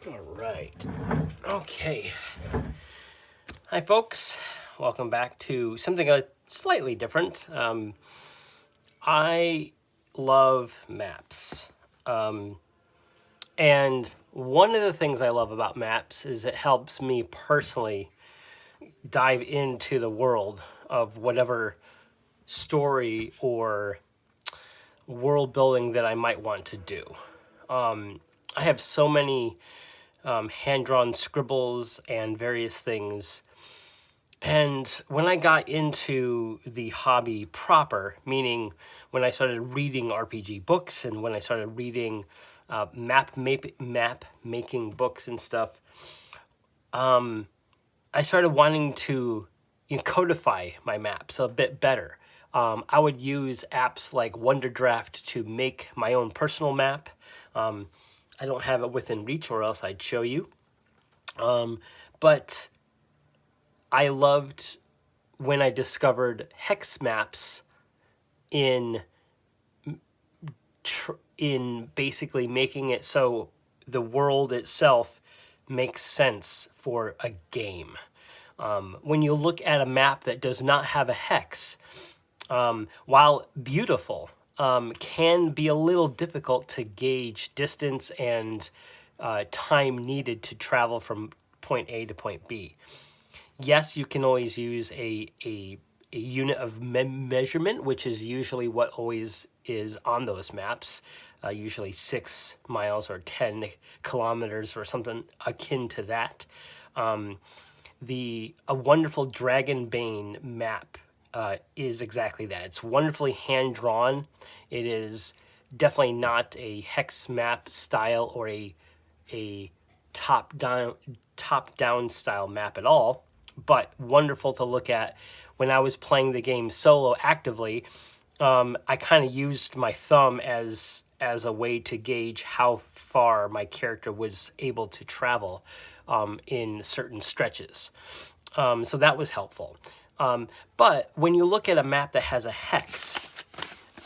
All right. Okay. Hi, folks. Welcome back to something slightly different. I love maps. And one of the things I love about maps is it helps me personally dive into the world of whatever story or world building that I might want to do. I have so many hand-drawn scribbles and various things. And when I got into the hobby proper, meaning when I started reading RPG books and when I started reading map making books and stuff, I started wanting to codify my maps a bit better. I would use apps like Wonderdraft to make my own personal map. I don't have it within reach, or else I'd show you. But I loved when I discovered hex maps in basically making it so the world itself makes sense for a game. When you look at a map that does not have a hex, while beautiful, can be a little difficult to gauge distance and time needed to travel from point A to point B. Yes, you can always use a unit of measurement, which is usually what always is on those maps, usually 6 miles or 10 kilometers or something akin to that. A wonderful Dragonbane map is exactly that. It's wonderfully hand-drawn. It is definitely not a hex map style or a top-down style map at all, but wonderful to look at. When I was playing the game solo actively, I kind of used my thumb as a way to gauge how far my character was able to travel in certain stretches. So that was helpful. But when you look at a map that has a hex,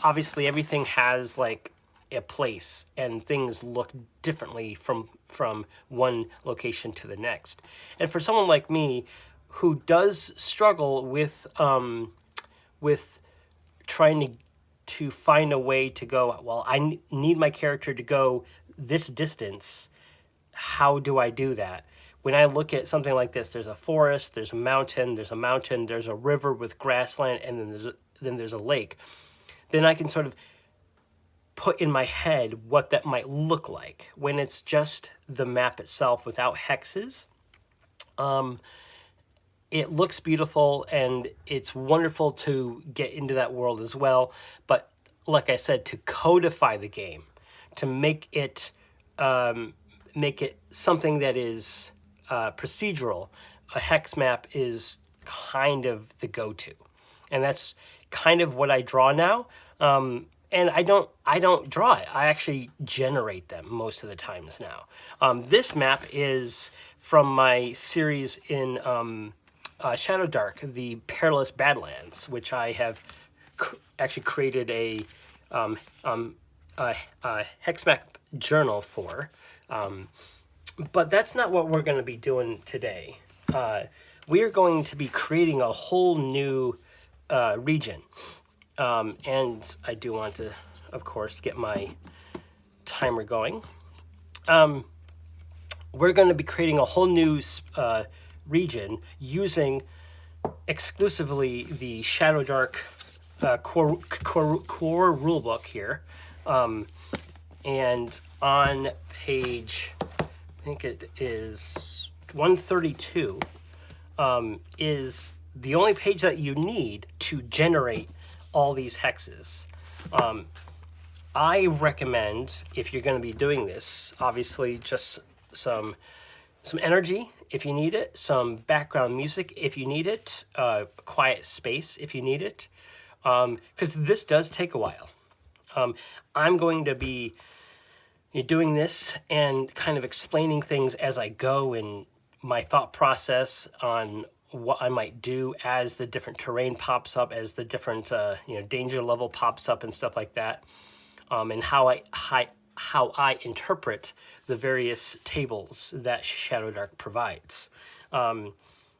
obviously everything has like a place and things look differently from one location to the next. And for someone like me who does struggle with trying to find a way to go, well, I need my character to go this distance. How do I do that? When I look at something like this, there's a forest, there's a mountain, there's a river with grassland, and then there's a lake. Then I can sort of put in my head what that might look like. When it's just the map itself without hexes, it looks beautiful and it's wonderful to get into that world as well. But like I said, to codify the game, to make it something that is procedural, a hex map is kind of the go-to, and that's kind of what I draw now. And I don't draw it. I actually generate them most of the times now. This map is from my series in Shadowdark, the Perilous Badlands, which I have actually created a hex map journal for. But that's not what we're going to be doing today. We are going to be creating a whole new region. And I do want to, of course, get my timer going. We're going to be creating a whole new region using exclusively the Shadowdark core rulebook here. And on page, I think it is 132, is the only page that you need to generate all these hexes. I recommend, if you're going to be doing this, obviously just some energy if you need it, some background music if you need it, quiet space if you need it, because this does take a while. I'm going to be doing this and kind of explaining things as I go in my thought process on what I might do as the different terrain pops up, as the different danger level pops up and stuff like that, and how how I interpret the various tables that Shadowdark provides.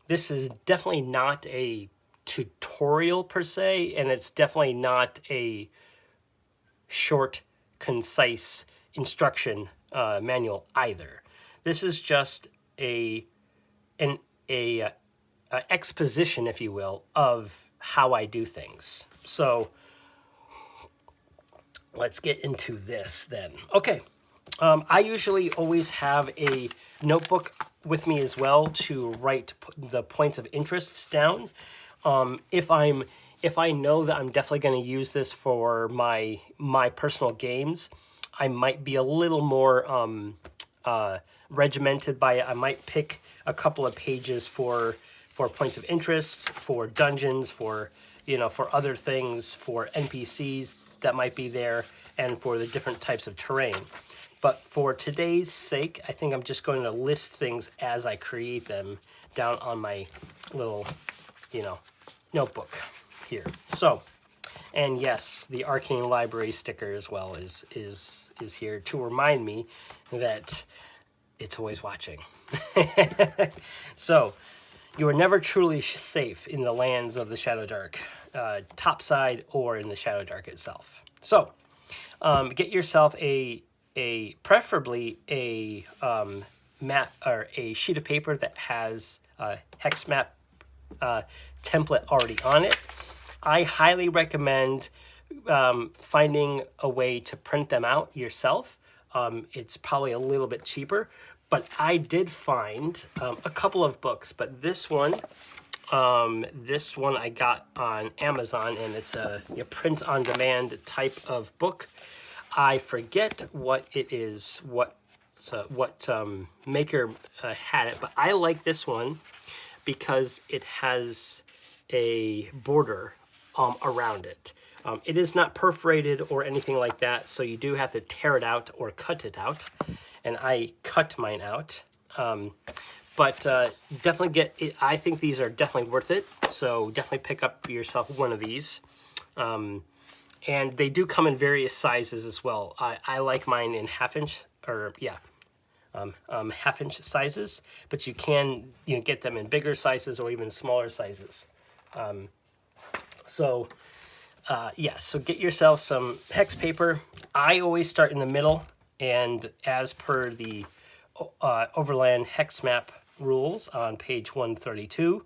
This is definitely not a tutorial per se, and it's definitely not a short, concise instruction manual either. This is just a exposition, if you will, of how I do things. So let's get into this then. Okay. I usually always have a notebook with me as well to write the points of interests down. If I know that I'm definitely going to use this for my personal games, I might be a little more regimented by it. I might pick a couple of pages for points of interest, for dungeons, for other things, for NPCs that might be there, and for the different types of terrain. But for today's sake, I think I'm just going to list things as I create them down on my little, notebook here. So, and yes, the Arcane Library sticker as well is here to remind me that it's always watching. So, you are never truly safe in the lands of the Shadowdark, topside or in the Shadowdark itself. So, get yourself preferably a map or a sheet of paper that has a hex map template already on it. I highly recommend finding a way to print them out yourself. It's probably a little bit cheaper, but I did find a couple of books, but this one I got on Amazon, and it's a print on demand type of book. I forget what it is, what maker had it, but I like this one because it has a border around it. It is not perforated or anything like that, so you do have to tear it out or cut it out, and I cut mine out. But definitely get it. I think these are definitely worth it, so definitely pick up yourself one of these. And they do come in various sizes as well. I like mine in half-inch half-inch sizes, but you can get them in bigger sizes or even smaller sizes. So get yourself some hex paper. I always start in the middle, and as per the Overland hex map rules on page 132,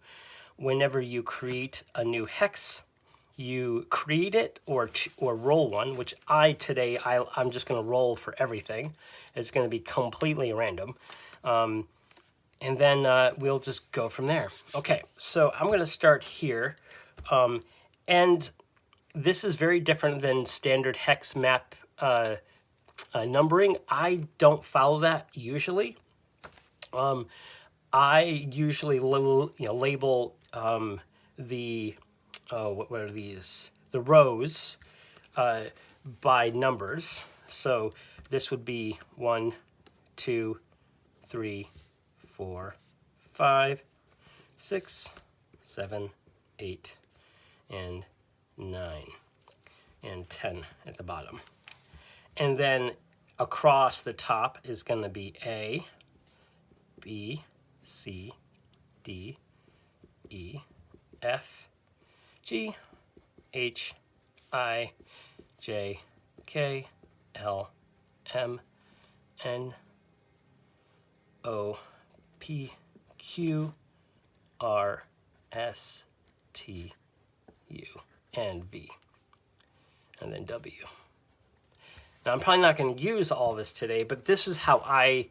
whenever you create a new hex, you create it or roll one, which I'm just going to roll for everything. It's going to be completely random. And then we'll just go from there. Okay, so I'm going to start here. And this is very different than standard hex map numbering. I don't follow that usually. I usually label the what are these? The rows by numbers. So this would be 1, 2, 3, 4, 5, 6, 7, 8, and 9, and 10 at the bottom. And then across the top is going to be A, B, C, D, E, F, G, H, I, J, K, L, M, N, O, P, Q, R, S, T, U, and V, and then W. Now, I'm probably not going to use all this today, but this is how I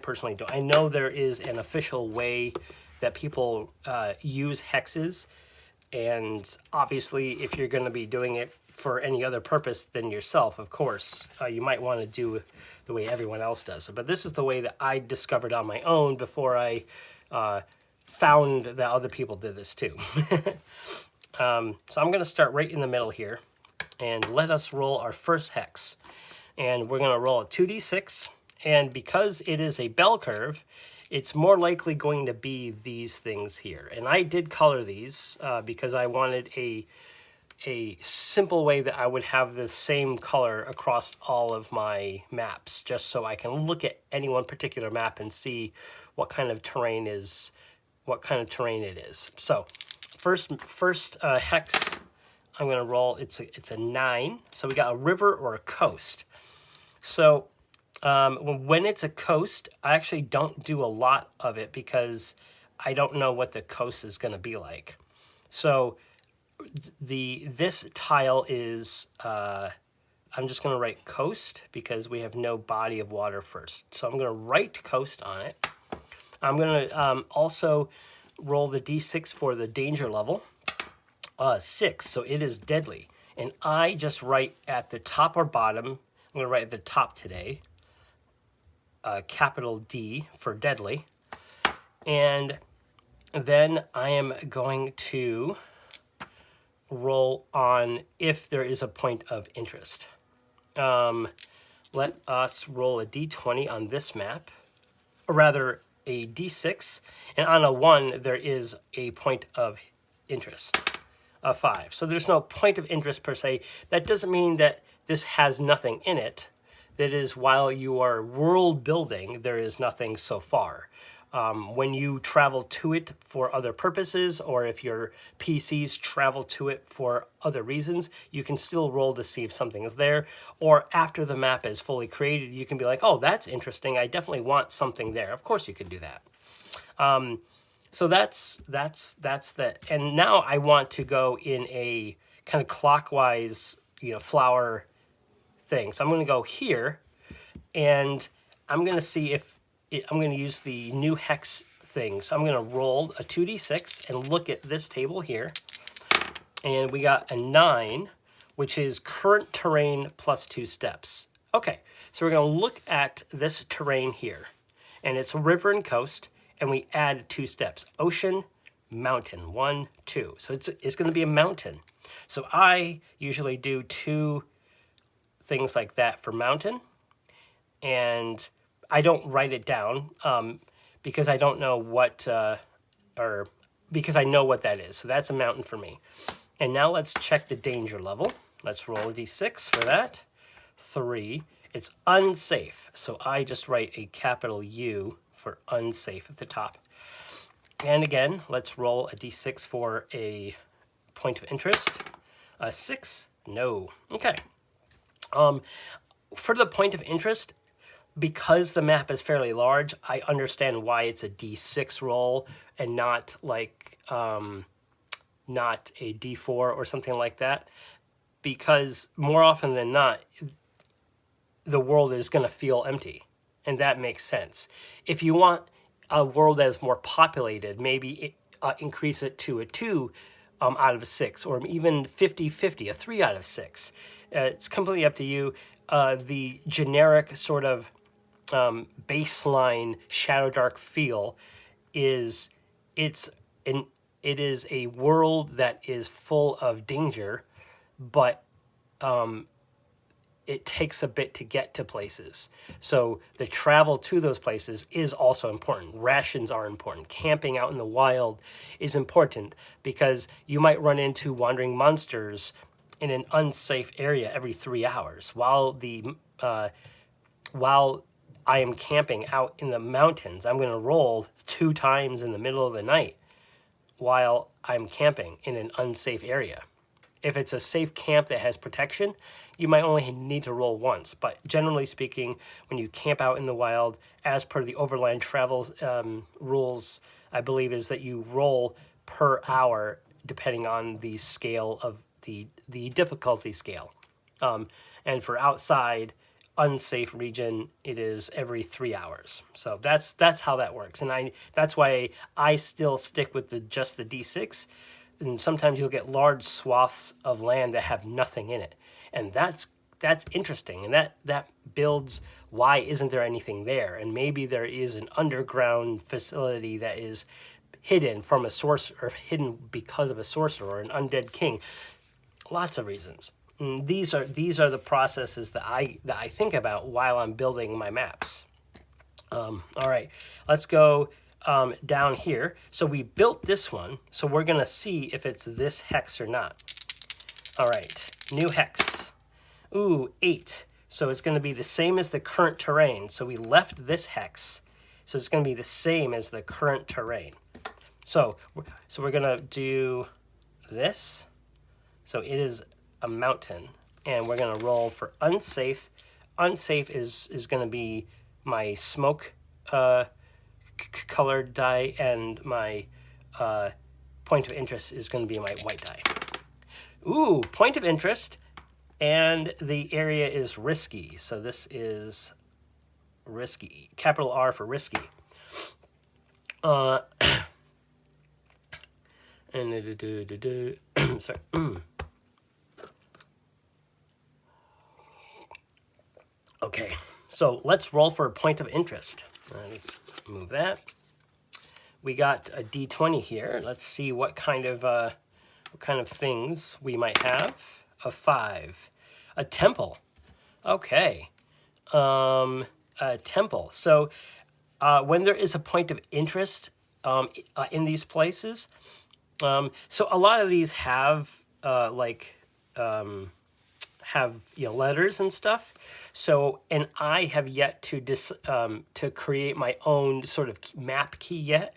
personally do it. I know there is an official way that people use hexes, and obviously, if you're going to be doing it for any other purpose than yourself, of course, you might want to do the way everyone else does. But this is the way that I discovered on my own before I found that other people did this too. So I'm going to start right in the middle here, and let us roll our first hex. And we're going to roll a 2d6, and because it is a bell curve, it's more likely going to be these things here. And I did color these because I wanted a a simple way that I would have the same color across all of my maps, just so I can look at any one particular map and see what kind of terrain it is. So first hex I'm going to roll, it's a 9. So we got a river or a coast. So when it's a coast, I actually don't do a lot of it because I don't know what the coast is going to be like. So this tile is, I'm just going to write coast because we have no body of water first. So I'm going to write coast on it. I'm going to also roll the d6 for the danger level. 6, so it is deadly. And I just write at the top or bottom, I'm going to write at the top today, capital D for deadly. And then I am going to roll on if there is a point of interest. Let us roll a d20 on this map, or rather a d6, and on a 1 there is a point of interest, a 5. So there's no point of interest per se. That doesn't mean that this has nothing in it. That is, while you are world building, there is nothing so far. When you travel to it for other purposes, or if your PCs travel to it for other reasons, you can still roll to see if something is there. Or after the map is fully created, you can be like, oh, that's interesting. I definitely want something there. Of course you could do that. So that's that. And now I want to go in a kind of clockwise, flower thing. So I'm going to go here, and I'm going to see if I'm going to use the new hex thing. So I'm going to roll a 2d6 and look at this table here. And we got a 9, which is current terrain plus 2 steps. Okay, so we're going to look at this terrain here. And it's a river and coast, and we add 2 steps. Ocean, mountain, 1, 2. So it's going to be a mountain. So I usually do 2 things like that for mountain. And I don't write it down because I don't know what, or because I know what that is. So that's a mountain for me. And now let's check the danger level. Let's roll a d6 for that. 3. It's unsafe. So I just write a capital U for unsafe at the top. And again, let's roll a d6 for a point of interest. 6. No. Okay. For the point of interest, because the map is fairly large, I understand why it's a d6 roll and not like not a d4 or something like that. Because more often than not, the world is going to feel empty, and that makes sense. If you want a world that is more populated, maybe increase it to a 2 out of 6, or even 50-50, a 3 out of 6. It's completely up to you. The generic sort of baseline Shadowdark feel is it is a world that is full of danger, but it takes a bit to get to places. So the travel to those places is also important. Rations are important. Camping out in the wild is important because you might run into wandering monsters in an unsafe area every 3 hours. While I am camping out in the mountains, I'm going to roll 2 times in the middle of the night while I'm camping in an unsafe area. If it's a safe camp that has protection, you might only need to roll once. But generally speaking, when you camp out in the wild, as per the overland travel rules, I believe is that you roll per hour depending on the scale of the difficulty scale. And for outside, unsafe region, it is every 3 hours. So that's how that works. And that's why I still stick with just the D6. And sometimes you'll get large swaths of land that have nothing in it. And that's interesting. And that builds why isn't there anything there? And maybe there is an underground facility that is hidden from a sorcerer, or hidden because of a sorcerer or an undead king. Lots of reasons. And these are the processes that I think about while I'm building my maps. All right, let's go down here. So we built this one, so we're gonna see if it's this hex or not. All right, new hex. Ooh, 8. So it's going to be the same as the current terrain. So we left this hex. So it's going to be the same as the current terrain. So we're going to do this. So it is a mountain. And we're going to roll for unsafe. Unsafe is going to be my smoke colored die, and my point of interest is going to be my white die. Ooh, point of interest, and the area is risky. So this is risky. Capital R for risky. And sorry. Okay, so let's roll for a point of interest. Let's move that. We got a D20 here. Let's see what kind of things we might have. A 5, a temple. Okay, a temple. So when there is a point of interest in these places, so a lot of these have letters and stuff. So, and I have yet to to create my own sort of map key yet.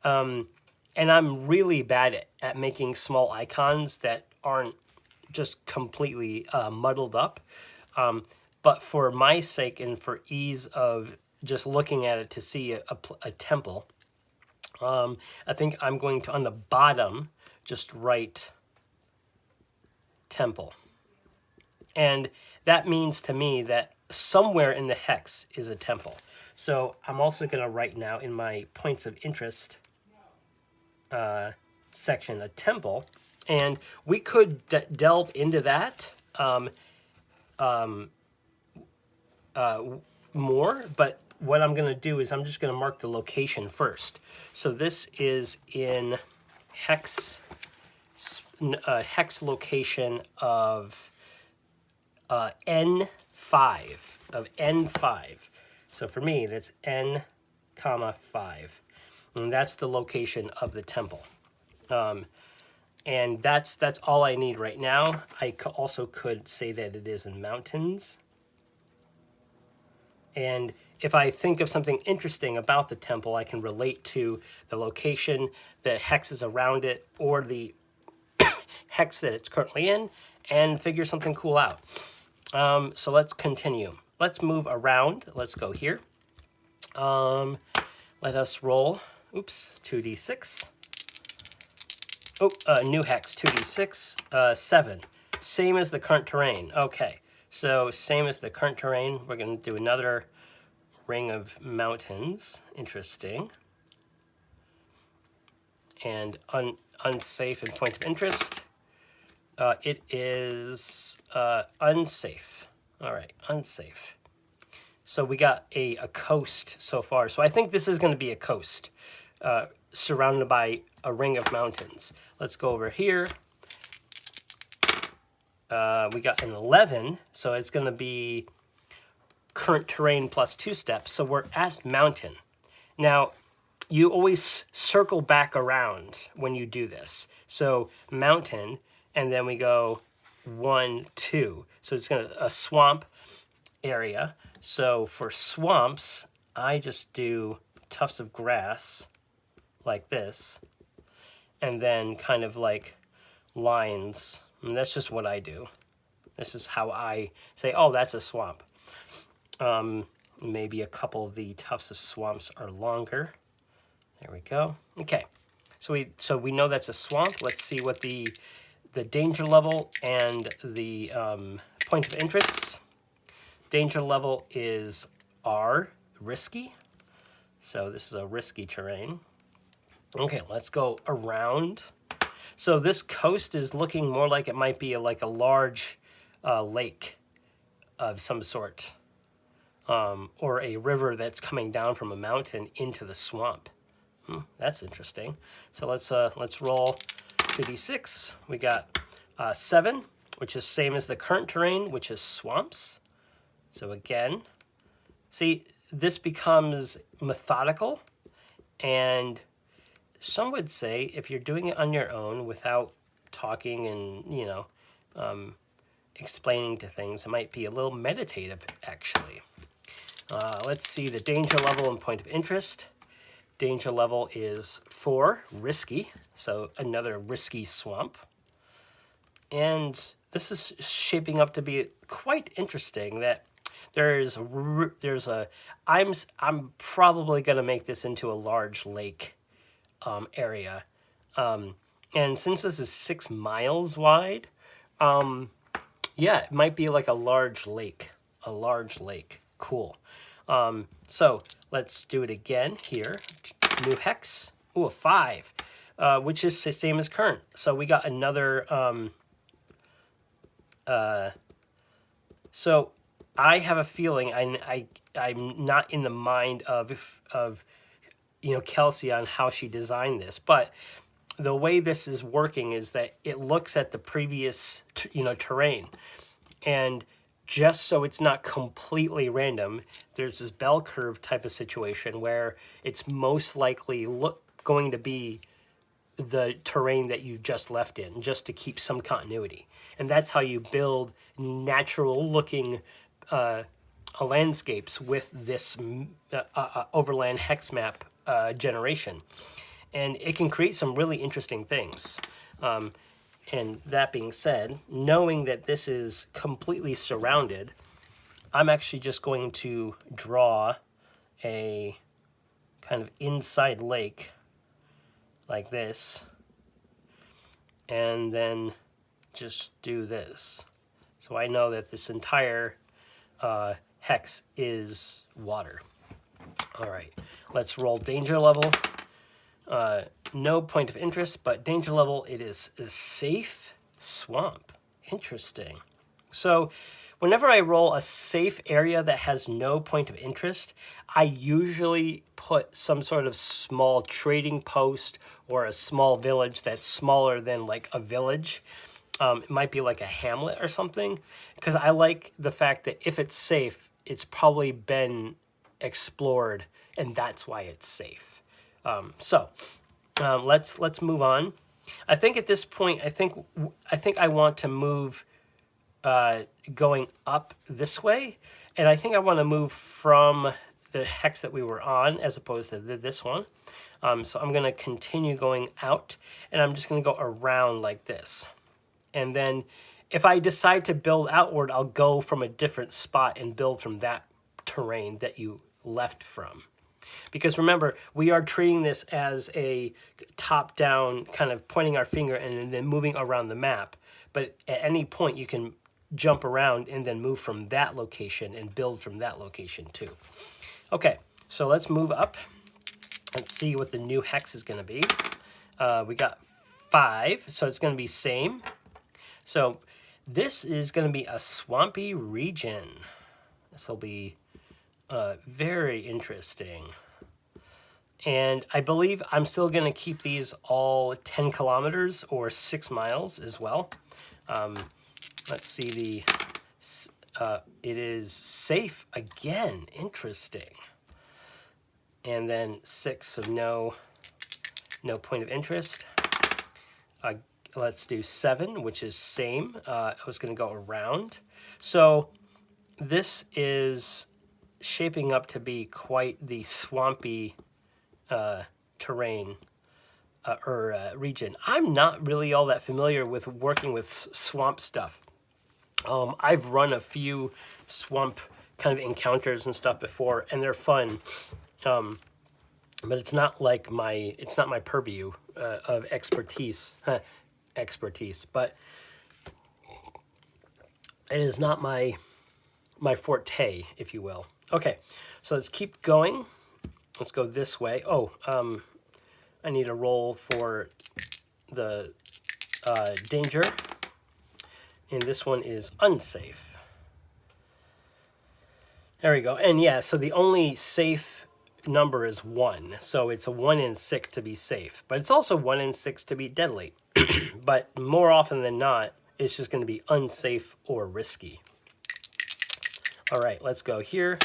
And I'm really bad at making small icons that aren't just completely muddled up. But for my sake and for ease of just looking at it to see a temple, I think I'm going to, on the bottom, just write temple. And that means to me that somewhere in the hex is a temple. So I'm also going to write now in my points of interest section a temple. And we could delve into that more, but what I'm going to do is I'm just going to mark the location first. So this is in hex location of N5, So for me, that's N, 5. And that's the location of the temple. And that's all I need right now. I also could say that it is in mountains. And if I think of something interesting about the temple, I can relate to the location, the hexes around it, or the hex that it's currently in, and figure something cool out. So let's continue. Let's move around. Let's go here. Let us roll. Oops, 2d6. Oh, new hex, 2d6, 7. Same as the current terrain. Okay, so same as the current terrain. We're going to do another ring of mountains. Interesting. And unsafe and point of interest. It is unsafe. All right, unsafe. So we got a coast so far. So I think this is going to be a coast surrounded by a ring of mountains. Let's go over here. We got an 11, so it's going to be current terrain plus 2 steps. So we're at mountain. Now, you always circle back around when you do this. So mountain, and then we go 1, 2. So it's going to a swamp area. So for swamps, I just do tufts of grass like this, and then kind of like lines. And that's just what I do. This is how I say, oh, that's a swamp. Maybe a couple of the tufts of swamps are longer. There we go. Okay, so we know that's a swamp. Let's see what the danger level and the point of interest. Danger level is R, risky. So this is a risky terrain. Okay, let's go around. So this coast is looking more like it might be like a large lake of some sort, or a river that's coming down from a mountain into the swamp. That's interesting. So let's roll 2d6. We got 7, which is same as the current terrain, which is swamps. So again, see, this becomes methodical, and some would say if you're doing it on your own without talking and, explaining to things. It might be a little meditative, actually. Let's see the danger level and point of interest. Danger level is 4, risky, so another risky swamp. And this is shaping up to be quite interesting. That there's a I'm probably going to make this into a large lake area, and since this is 6 miles wide, yeah, it might be like a large lake. A large lake. Cool. So let's do it again here. New hex. Ooh, a 5, which is the same as current. So we got another. So I have a feeling I'm not in the mind of Kelsey on how she designed this, but the way this is working is that it looks at the previous terrain, and just so it's not completely random, there's this bell curve type of situation where it's most likely going to be the terrain that you just left in, just to keep some continuity. And that's how you build natural looking landscapes with this overland hex map generation. And it can create some really interesting things. And that being said, knowing that this is completely surrounded, I'm actually just going to draw a kind of inside lake like this, and then just do this. So I know that this entire hex is water. All right, let's roll danger level. No point of interest, but danger level, it is a safe swamp. Interesting. So whenever I roll a safe area that has no point of interest, I usually put some sort of small trading post or a small village that's smaller than like a village. It might be like a hamlet or something, because I like the fact that if it's safe, it's probably been explored, and that's why it's safe. Let's move on. I think at this point, I think I want to move going up this way, and I think I want to move from the hex that we were on as opposed to this one. So I'm going to continue going out, and I'm just going to go around like this. And then if I decide to build outward, I'll go from a different spot and build from that terrain that you left from. Because remember, we are treating this as a top-down kind of pointing our finger and then moving around the map. But at any point, you can jump around and then move from that location and build from that location too. Okay, so let's move up. Let's see what the new hex is going to be. We got 5, so it's going to be same. So this is going to be a swampy region. This will be very interesting. And I believe I'm still going to keep these all 10 kilometers or 6 miles as well. Let's see it is safe again. Interesting. And then 6, so no point of interest. Let's do 7, which is same. I was going to go around. So this is shaping up to be quite the swampy terrain or region. I'm not really all that familiar with working with swamp stuff. I've run a few swamp kind of encounters and stuff before, and they're fun. But it's not like my purview of expertise. But it is not my forte, if you will. Okay, so let's keep going. Let's go this way. Oh, I need a roll for the danger, and this one is unsafe. There we go. And yeah, so the only safe number is 1, so it's a 1 in 6 to be safe, but it's also 1 in 6 to be deadly. But more often than not, it's just going to be unsafe or risky. All right, let's go here.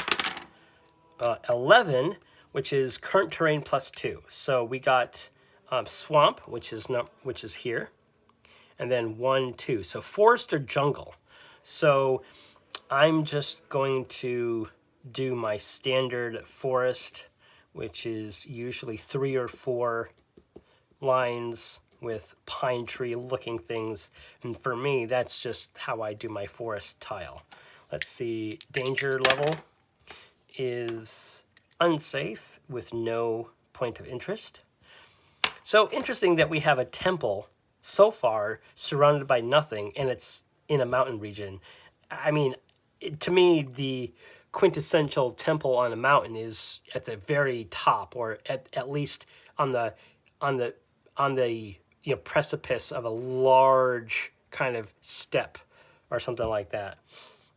11, which is current terrain plus 2. So we got swamp, which is here, and then 1, 2. So forest or jungle. So I'm just going to do my standard forest, which is usually 3 or 4 lines with pine tree looking things. And for me, that's just how I do my forest tile. Let's see, danger level is unsafe with no point of interest. So interesting that we have a temple so far surrounded by nothing, and it's in a mountain region. I mean, to me, the quintessential temple on a mountain is at the very top, or at least on the precipice of a large kind of step or something like that.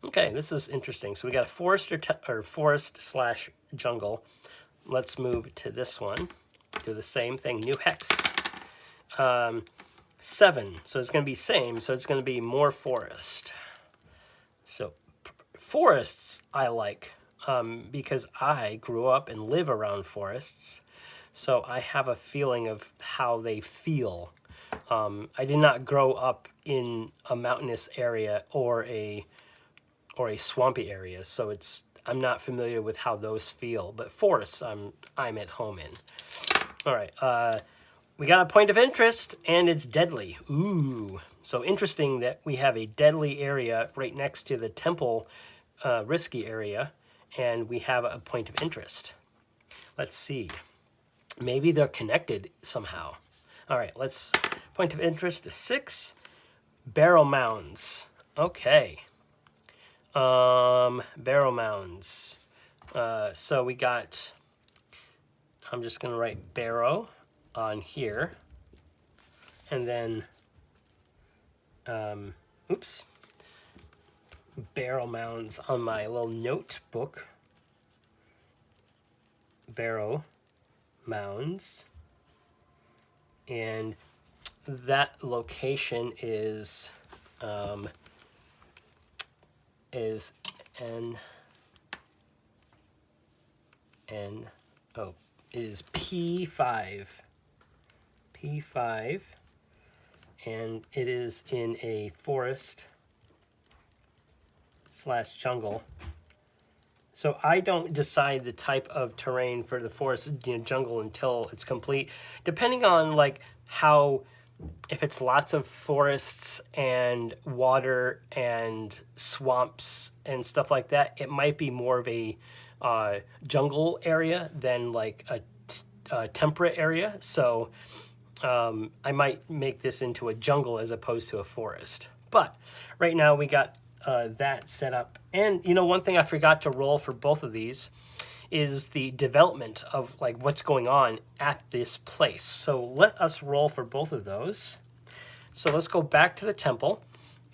Okay, this is interesting. So we got a forest or forest slash jungle. Let's move to this one. Do the same thing. New hex. 7. So it's going to be same. So it's going to be more forest. So forests I like because I grew up and live around forests. So I have a feeling of how they feel. I did not grow up in a mountainous area or a swampy area, so I'm not familiar with how those feel. But forests, I'm at home in. All right, we got a point of interest, and it's deadly. Ooh, so interesting that we have a deadly area right next to the temple, risky area, and we have a point of interest. Let's see. Maybe they're connected somehow. All right, point of interest is 6. Barrow mounds. Okay. Barrow mounds. So we got, I'm just going to write barrow on here. And then, barrow mounds on my little notebook. Barrow mounds. And that location is is P5. P5, and it is in a forest slash jungle. So I don't decide the type of terrain for the forest, jungle until it's complete. Depending on like how, if it's lots of forests and water and swamps and stuff like that, it might be more of a jungle area than like a temperate area. So I might make this into a jungle as opposed to a forest. But right now we got that set up. And one thing I forgot to roll for both of these is the development of like what's going on at this place. So let us roll for both of those. So let's go back to the temple,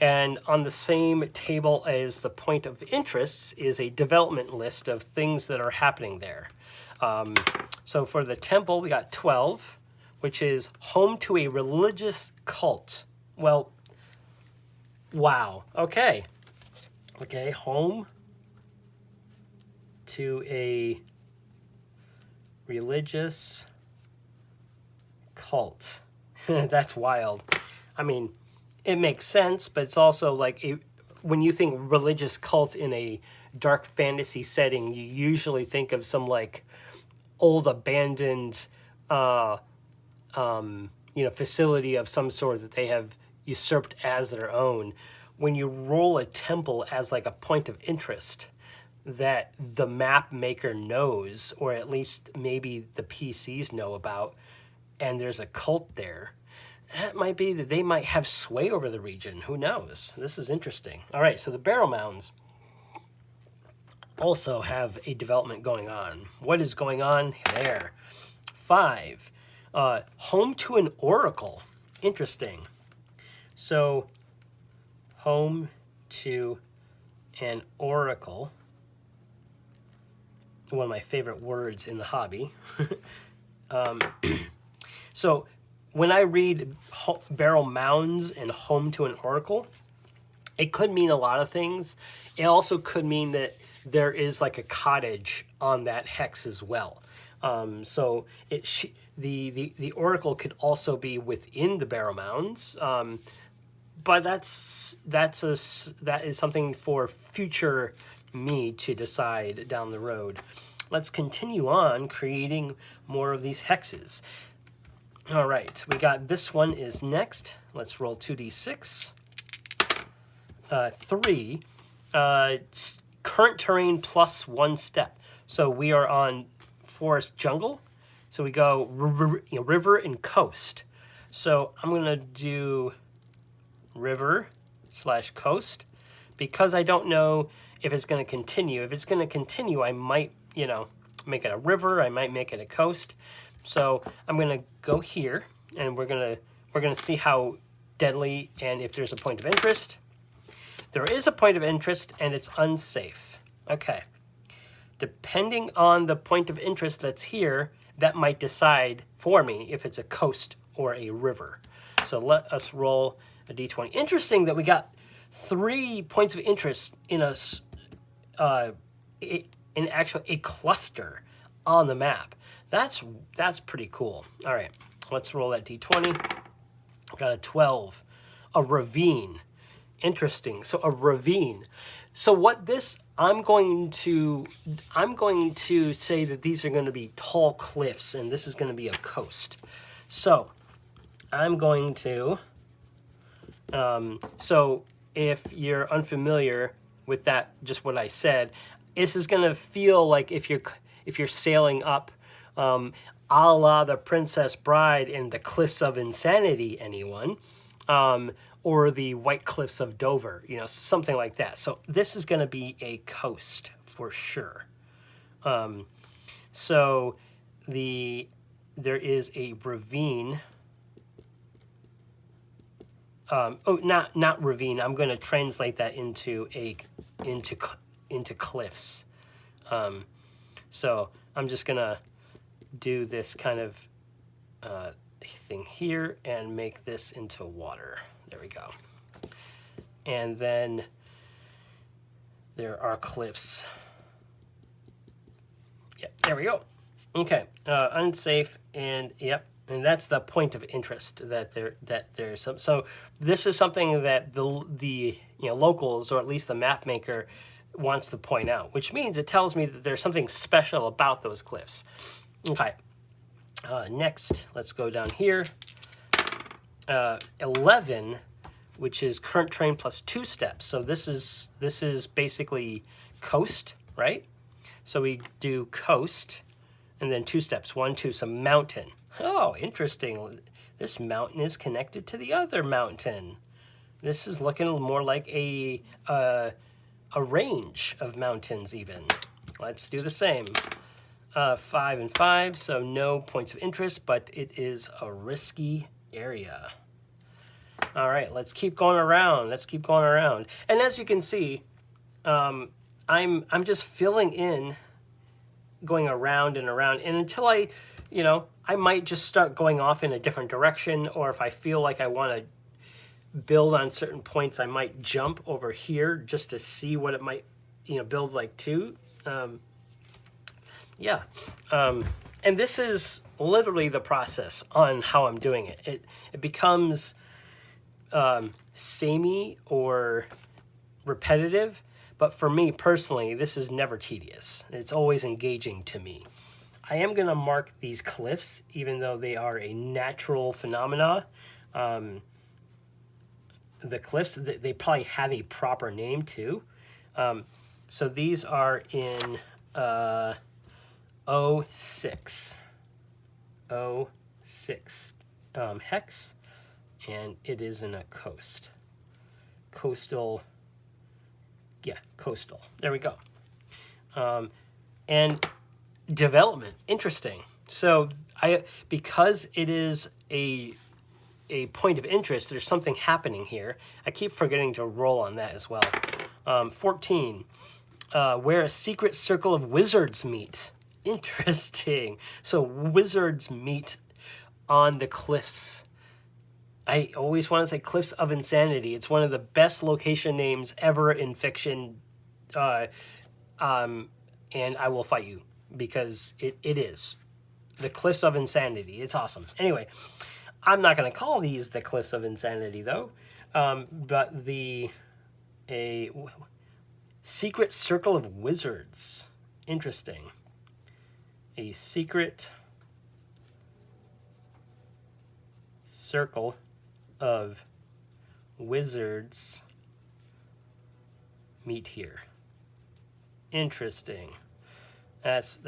and on the same table as the point of interests is a development list of things that are happening there. So for the temple, we got 12, which is home to a religious cult. Well, wow. Okay, home to a religious cult. That's wild. I mean, it makes sense, but it's also like when you think religious cult in a dark fantasy setting, you usually think of some like old abandoned facility of some sort that they have usurped as their own. When you roll a temple as like a point of interest that the map maker knows, or at least maybe the PCs know about, and there's a cult there, that might be that they might have sway over the region. Who knows? This is interesting. All right, so the barrow mounds also have a development going on. What is going on there? 5, home to an oracle. Interesting. So, home to an oracle. One of my favorite words in the hobby. So, when I read barrow mounds and home to an oracle, it could mean a lot of things. It also could mean that there is like a cottage on that hex as well. So the oracle could also be within the barrow mounds. but that is something for future me to decide down the road. Let's continue on creating more of these hexes. All right, we got this one is next. Let's roll 2d6. 3. Current terrain plus 1 step. So we are on forest jungle. So we go river and coast. So I'm going to do river/coast because I don't know if it's going to continue. If it's going to continue, I might, make it a river. I might make it a coast. So I'm going to go here, and we're going to see how deadly and if there's a point of interest. There is a point of interest, and it's unsafe. Okay. Depending on the point of interest that's here, that might decide for me if it's a coast or a river. So let us roll a d20. Interesting that we got 3 points of interest in a cluster on the map. That's pretty cool. All right, let's roll that d20. Got a 12. A ravine. Interesting. So a ravine. So what this I'm going to say that these are going to be tall cliffs, and this is going to be a coast. So I'm going to. So if you're unfamiliar with that, just what I said, this is going to feel like if you're sailing up, a la the Princess Bride in the Cliffs of Insanity, anyone, or the White Cliffs of Dover, something like that. So this is going to be a coast for sure. So there is a ravine. Not ravine. I'm going to translate that into cliffs. So I'm just going to do this kind of thing here and make this into water. There we go. And then there are cliffs. Yep, there we go. Okay, unsafe, and yep, and that's the point of interest that there's some. So this is something that the locals, or at least the map maker, wants to point out, which means it tells me that there's something special about those cliffs. Okay. Next, let's go down here. 11, which is current terrain plus 2 steps. So this is basically coast, right? So we do coast, and then 2 steps. 1, 2, some mountain. Oh, interesting. This mountain is connected to the other mountain. This is looking more like a range of mountains even. Let's do the same. 5 and 5, so no points of interest, but it is a risky area. All right, let's keep going around. And as you can see, I'm just filling in, going around and around, and until I might just start going off in a different direction, or if I feel like I want to build on certain points, I might jump over here just to see what it might, build like to. And this is literally the process on how I'm doing it. It becomes samey or repetitive, but for me personally, this is never tedious. It's always engaging to me. I am going to mark these cliffs, even though they are a natural phenomena. The cliffs, they probably have a proper name too. So these are in 06 hex, and it is in a coastal. There we go. And development, interesting. So because it is a point of interest, there's something happening here. I keep forgetting to roll on that as well. 14, where a secret circle of wizards meet. Interesting. So wizards meet on the cliffs. I always want to say Cliffs of Insanity. It's one of the best location names ever in fiction. And I will fight you because it is. The Cliffs of Insanity. It's awesome. Anyway, I'm not going to call these the Cliffs of Insanity, though. But a secret circle of wizards. Interesting. A secret circle of wizards meet here. Interesting. That's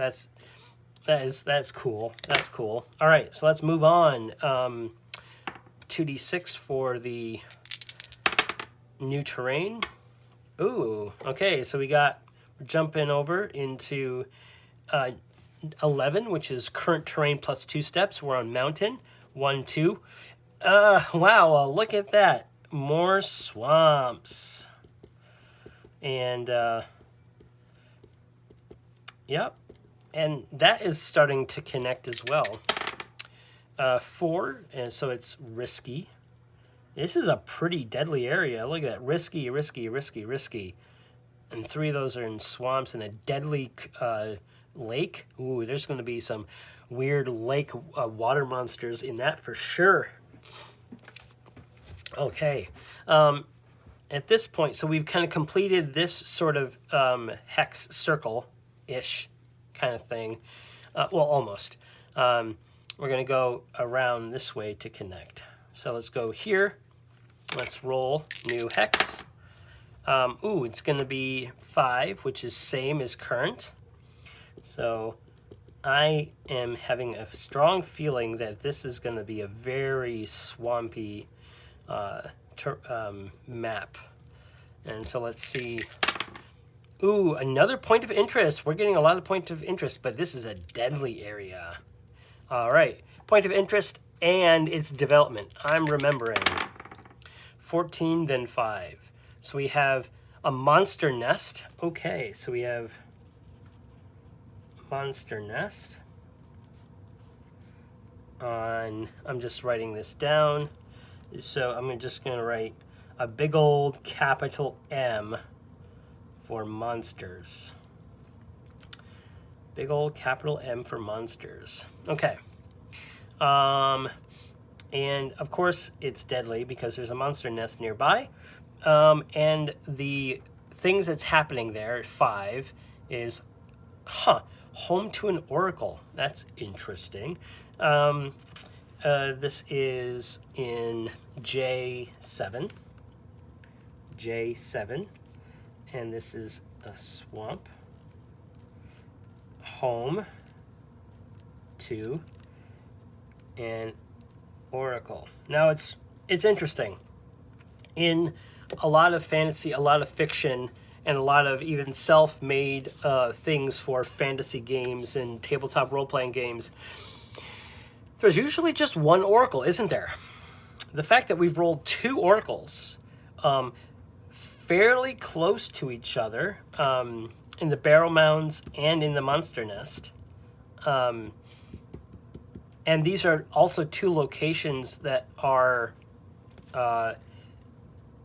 cool. That's cool. All right, so let's move on. 2d6 for the new terrain. Ooh, okay, so we're jumping over into 11, which is current terrain plus 2 steps. We're on mountain. 1, 2. Wow, look at that. More swamps. And, yep. And that is starting to connect as well. 4, and so it's risky. This is a pretty deadly area. Look at that. Risky, risky, risky, risky. And 3 of those are in swamps and a deadly lake. Ooh, there's going to be some weird lake water monsters in that for sure. Okay. At this point, so we've kind of completed this sort of hex circle-ish kind of thing. Well, almost. We're going to go around this way to connect. So let's go here. Let's roll new hex. Ooh, it's going to be 5, which is same as current. So I am having a strong feeling that this is going to be a very swampy map. And so let's see. Ooh, another point of interest. We're getting a lot of points of interest, but this is a deadly area. All right, point of interest and its development. I'm remembering. 14, then 5. So we have a monster nest. Okay, so we have monster nest on, I'm just writing this down. So I'm just going to write a big old capital M for monsters. Big old capital M for monsters. Okay. And of course it's deadly because there's a monster nest nearby. And the things that's happening there, 5, is, home to an oracle. That's interesting. This is in J7. J7. And this is a swamp. Home to an oracle. Now it's interesting. In a lot of fantasy, a lot of fiction, and a lot of even self-made things for fantasy games and tabletop role-playing games, there's usually just one oracle, isn't there? The fact that we've rolled 2 oracles fairly close to each other in the barrow mounds and in the monster nest. And these are also 2 locations that are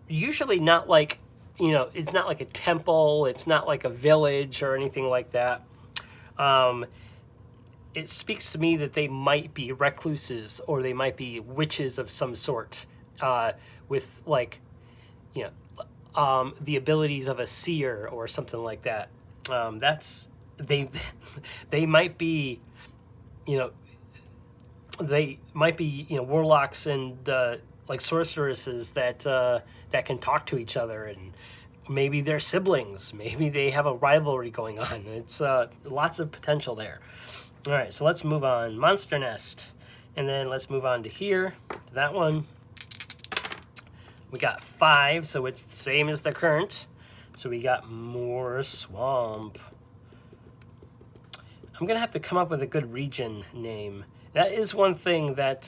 usually not like, it's not like a temple, it's not like a village or anything like that. It speaks to me that they might be recluses or they might be witches of some sort with like, the abilities of a seer or something like that. They might be, they might be, warlocks and like sorceresses that can talk to each other, and maybe they're siblings. Maybe they have a rivalry going on. It's lots of potential there. All right, so let's move on. Monster Nest. And then let's move on to here, to that one. We got 5, so it's the same as the current. So we got more swamp. I'm going to have to come up with a good region name. That is one thing that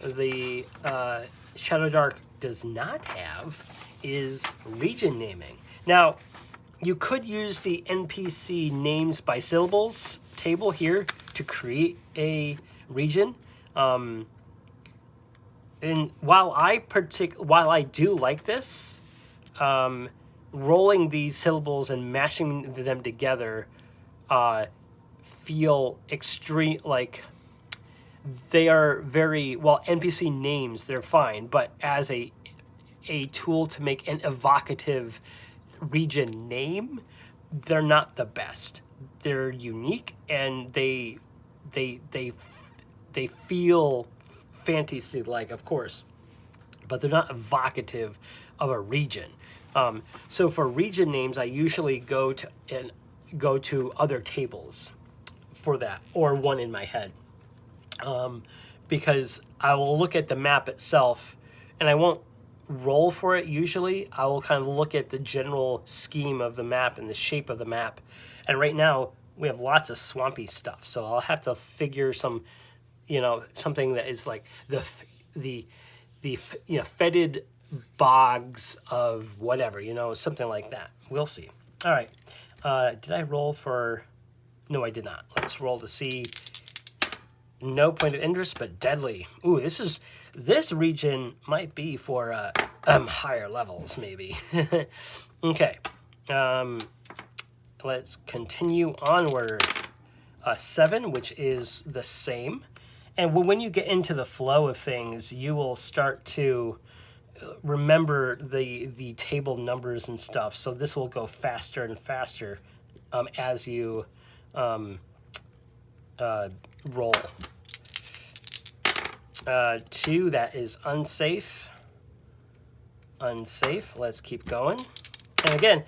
the Shadowdark does not have, is region naming. Now, you could use the NPC names by syllables table here to create a region. And while I do like this, rolling these syllables and mashing them together feel extreme, like they are very, well, NPC names, they're fine, but as a a tool to make an evocative region name, they're not the best. They're unique and they feel fantasy-like, of course, but they're not evocative of a region. So for region names, I usually go to other tables for that, or one in my head, because I will look at the map itself, and I won't roll for it usually. I will kind of look at the general scheme of the map and the shape of the map. And right now we have lots of swampy stuff, so I'll have to figure some, something that is like the fetid bogs of whatever, something like that. We'll see. All right. Did I roll for? No, I did not. Let's roll to see. No point of interest, but deadly. Ooh, this region might be for higher levels, maybe. Okay. Let's continue onward. 7, which is the same. And when you get into the flow of things, you will start to remember the table numbers and stuff. So this will go faster and faster as you roll. 2, that is unsafe. Unsafe. Let's keep going. And again,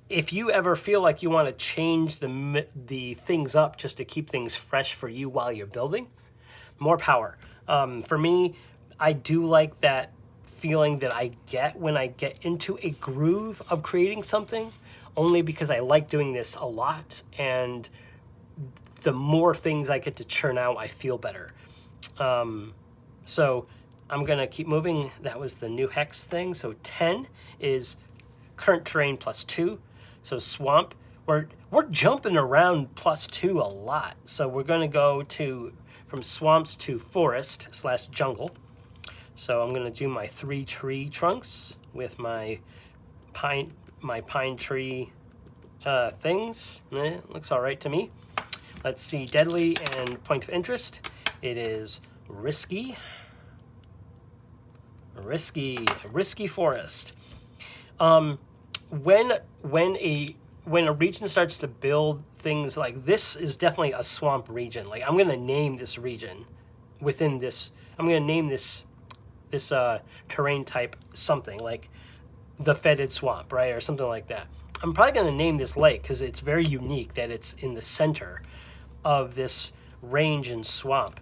if you ever feel like you want to change the things up just to keep things fresh for you while you're building, more power. For me, I do like that feeling that I get when I get into a groove of creating something, only because I like doing this a lot, and the more things I get to churn out, I feel better. So I'm going to keep moving. That was the new hex thing. So 10 is current terrain +2. So swamp, we're jumping around +2 a lot. So we're going to go from swamps to forest / jungle. So I'm going to do my 3 tree trunks with my pine tree things. Looks all right to me. Let's see, deadly and point of interest. It is risky. Risky forest. When a region starts to build things like this, is definitely a swamp region. Like, I'm gonna name this region within this. I'm gonna name this terrain type something like the fetid swamp, right, or something like that. I'm probably gonna name this lake because it's very unique that it's in the center of this range and swamp.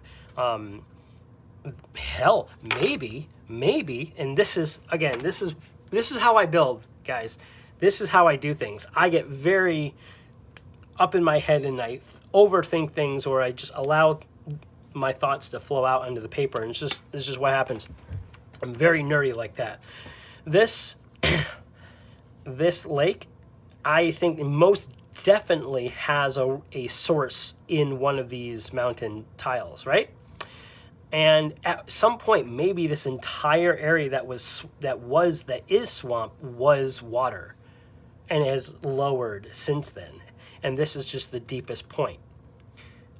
Hell, maybe, and this is how I build, guys. This is how I do things. I get very up in my head and I overthink things, or I just allow my thoughts to flow out onto the paper, and it's just what happens. I'm very nerdy like that. This lake, I think, most definitely has a source in one of these mountain tiles, right? And at some point, maybe this entire area that is swamp was water, and has lowered since then. And this is just the deepest point.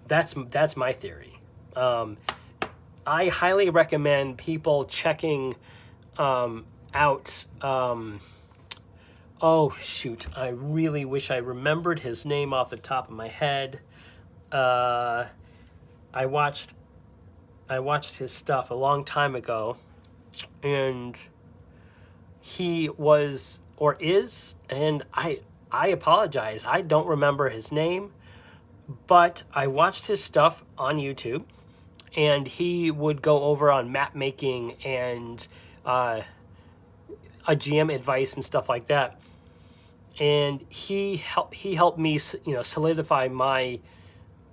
That's my theory. I highly recommend people checking out. Oh shoot! I really wish I remembered his name off the top of my head. I watched his stuff a long time ago, and he was or is, and I apologize, I don't remember his name, but I watched his stuff on YouTube, and he would go over on map making and a GM advice and stuff like that. And he helped me, solidify my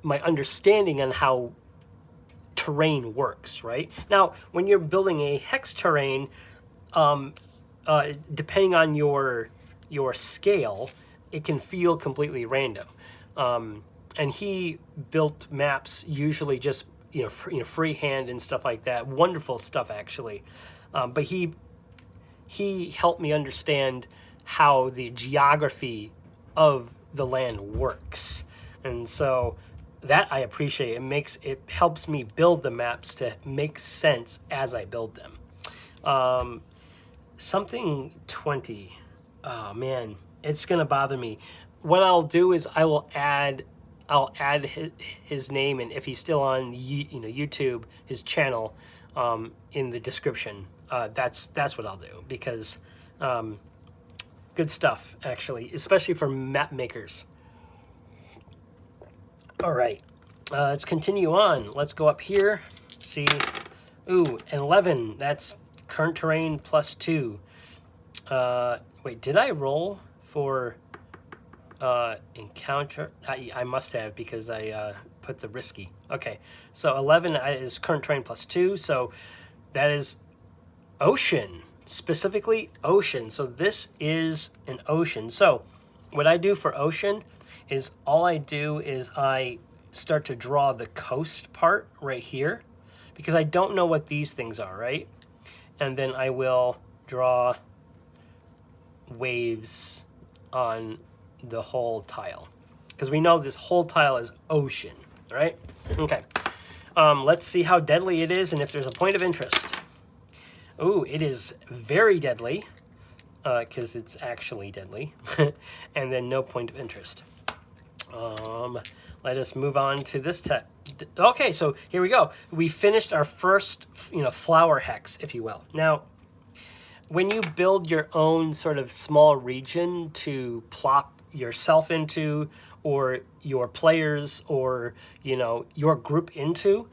understanding on how terrain works, right? Now, when you're building a hex terrain, depending on your scale, it can feel completely random. And he built maps usually just freehand and stuff like that. Wonderful stuff, actually. But he helped me understand how the geography of the land works, and so that I appreciate. It helps me build the maps to make sense as I build them. something 20. Oh man, it's gonna bother me. What I'll do is I'll add his name, and if he's still on YouTube, his channel, in the description. That's what I'll do, because good stuff, actually, especially for map makers. All right, let's continue on. Let's go up here. See, ooh, an 11. That's current terrain +2. Wait, did I roll for encounter? I must have, because I put the risky. Okay, so 11 is current terrain +2. So that is ocean, specifically ocean. So this is an ocean. So what I do for ocean is all I do is I start to draw the coast part right here, because I don't know what these things are, right? And then I will draw waves on the whole tile, because we know this whole tile is ocean, right? Okay. Let's see how deadly it is and if there's a point of interest. Ooh, it is very deadly, because it's actually deadly. And then no point of interest. Let us move on to this okay, so here we go. We finished our first, flower hex, if you will. Now, when you build your own sort of small region to plop yourself into, or your players, or your group into,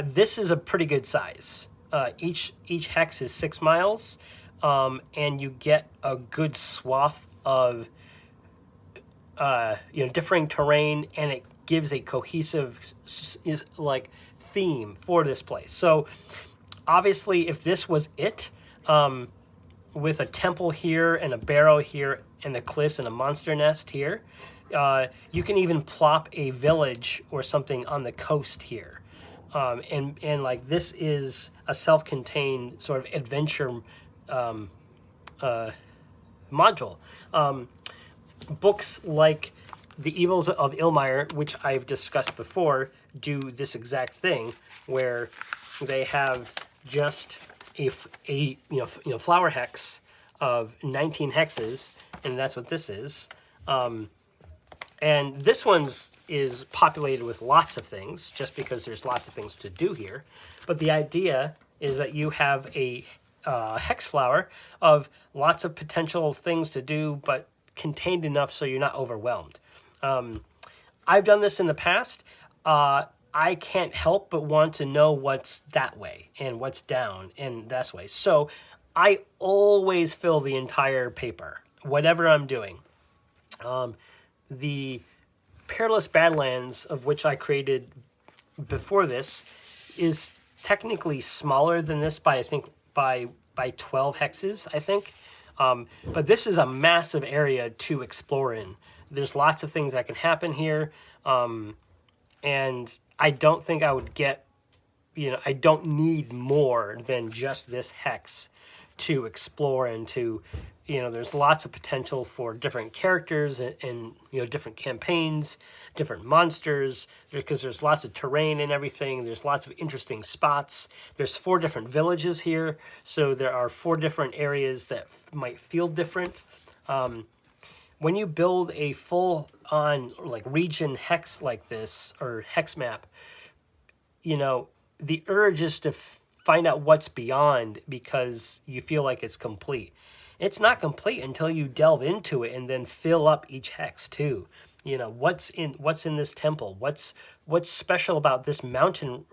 this is a pretty good size. Each hex is 6 miles, and you get a good swath of differing terrain, and it gives a cohesive theme for this place. So obviously, if this was it, with a temple here and a barrow here and the cliffs and a monster nest here, you can even plop a village or something on the coast here. And like, this is a self-contained sort of adventure module. Books like The Evils of Ilmire, which I've discussed before, do this exact thing, where they have just a flower hex of 19 hexes, and that's what this is. And this one's is populated with lots of things, just because there's lots of things to do here. But the idea is that you have a hex flower of lots of potential things to do, but contained enough so you're not overwhelmed. I've done this in the past. I can't help but want to know what's that way and what's down and this way. So I always fill the entire paper, whatever I'm doing. The Perilous Badlands, of which I created before this, is technically smaller than this by, I think, by 12 hexes, I think. But this is a massive area to explore in. There's lots of things that can happen here. And I don't think I would get, I don't need more than just this hex to explore and to, there's lots of potential for different characters and different campaigns, different monsters, because there's lots of terrain and everything. There's lots of interesting spots. There's 4 different villages here, so there are 4 different areas that might feel different. When you build a full-on region hex like this, or hex map, the urge is to find out what's beyond, because you feel like it's complete. It's not complete until you delve into it and then fill up each hex too. What's in this temple? What's special about this mountain?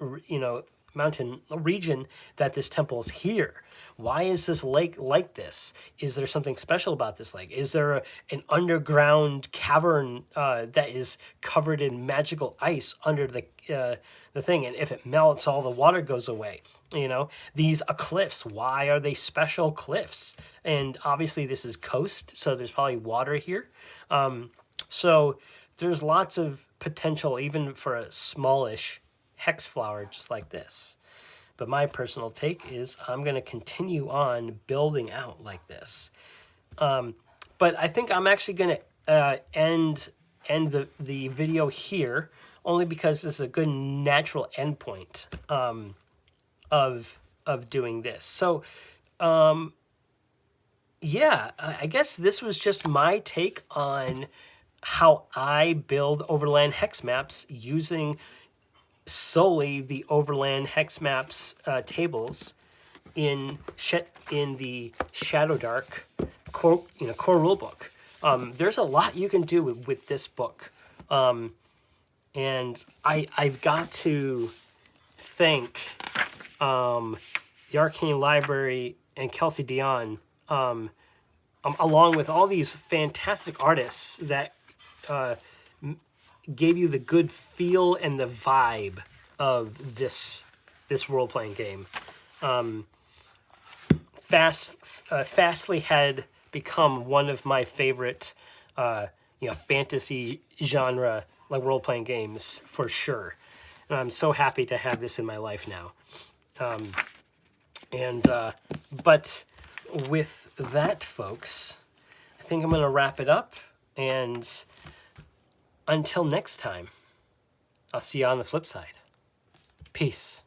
Mountain region that this temple is here. Why is this lake like this? Is there something special about this lake? Is there an underground cavern that is covered in magical ice under the thing? And if it melts, all the water goes away. These cliffs. Why are they special cliffs? And obviously this is coast, so there's probably water here. So there's lots of potential even for a smallish hex flower just like this. But my personal take is I'm going to continue on building out like this. But I think I'm actually going to end the video here, only because this is a good natural endpoint of of doing this. So, yeah, I guess this was just my take on how I build overland hex maps using solely the overland hex maps tables in the Shadowdark core rulebook. There's a lot you can do with this book, and I've got to thank the Arcane Library and Kelsey Dion, along with all these fantastic artists that gave you the good feel and the vibe of this role playing game. Fastly had become one of my favorite, fantasy genre like role playing games for sure, and I'm so happy to have this in my life now. But with that, folks, I think I'm going to wrap it up, and until next time, I'll see you on the flip side. Peace.